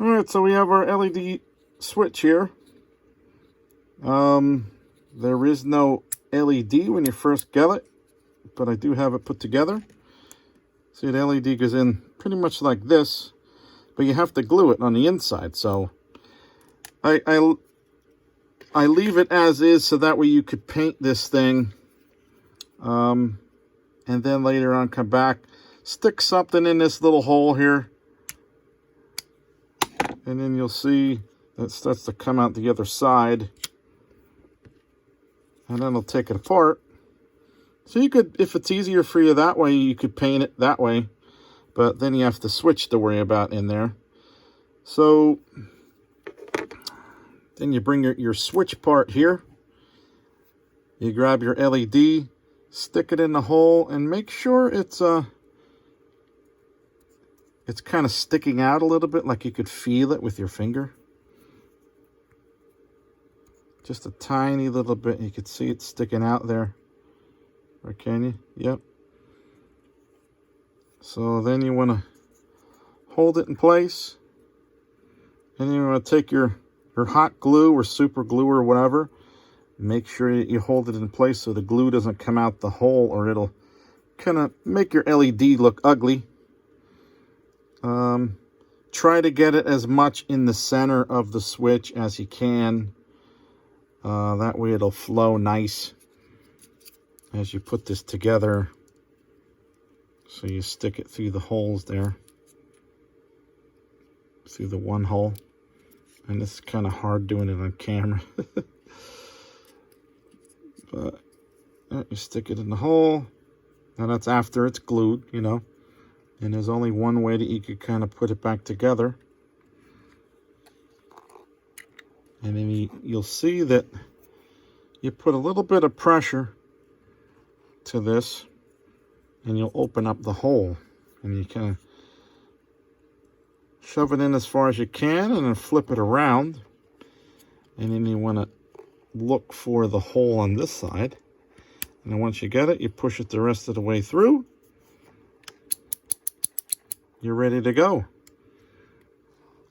Alright, so we have our LED switch here. There is no LED when you first get it, but I do have it put together. See, the LED goes in pretty much like this, but you have to glue it on the inside. So I leave it as is so that way you could paint this thing, and then later on come back, stick something in this little hole here, and then you'll see that starts to come out the other side, and then I'll take it apart. So you could, if it's easier for you that way, you could paint it that way, but then you have the switch to worry about in there. So then you bring your switch part here, you grab your LED, stick it in the hole, and make sure it's kind of sticking out a little bit, like you could feel it with your finger. Just a tiny little bit. You could see it sticking out there. Or can you? Yep. So then you want to hold it in place. And you want to take your hot glue or super glue or whatever. Make sure you hold it in place so the glue doesn't come out the hole, or it'll kind of make your LED look ugly. Try to get it as much in the center of the switch as you can. That way it'll flow nice as you put this together. So you stick it through the holes there, through the one hole. And it's kind of hard doing it on camera. But you stick it in the hole. Now that's after it's glued, you know. And there's only one way that you could kind of put it back together. And then you'll see that you put a little bit of pressure to this, and you'll open up the hole. And you kind of shove it in as far as you can, and then flip it around. And then you want to look for the hole on this side. And then once you get it, you push it the rest of the way through. You're ready to go.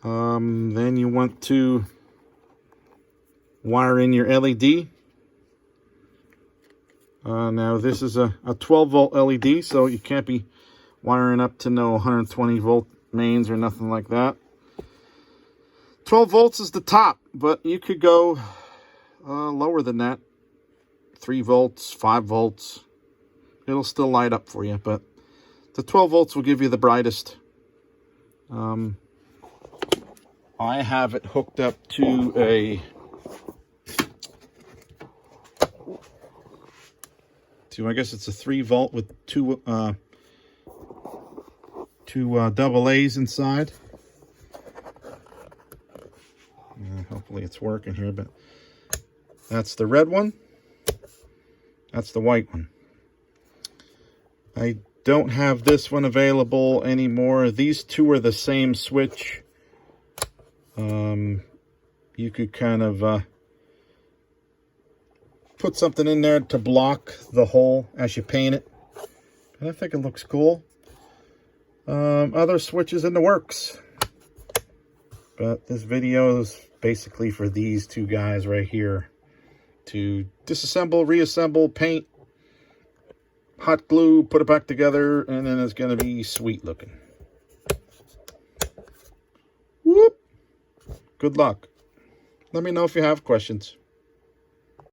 Then you want to wire in your LED. Now this is a 12 volt LED, so you can't be wiring up to no 120 volt mains or nothing like that. 12 volts is the top, but you could go lower than that. 3 volts, 5 volts. It'll still light up for you, but the 12 volts will give you the brightest. I have it hooked up to I guess it's a 3 volt with two double A's inside. Hopefully it's working here, but that's the red one. That's the white one. I don't have this one available anymore. These two are the same switch. You could kind of put something in there to block the hole as you paint it. And I think it looks cool. Other switches in the works. But this video is basically for these two guys right here. To disassemble, reassemble, paint, hot glue, put it back together, and then it's going to be sweet looking. Whoop! Good luck. Let me know if you have questions.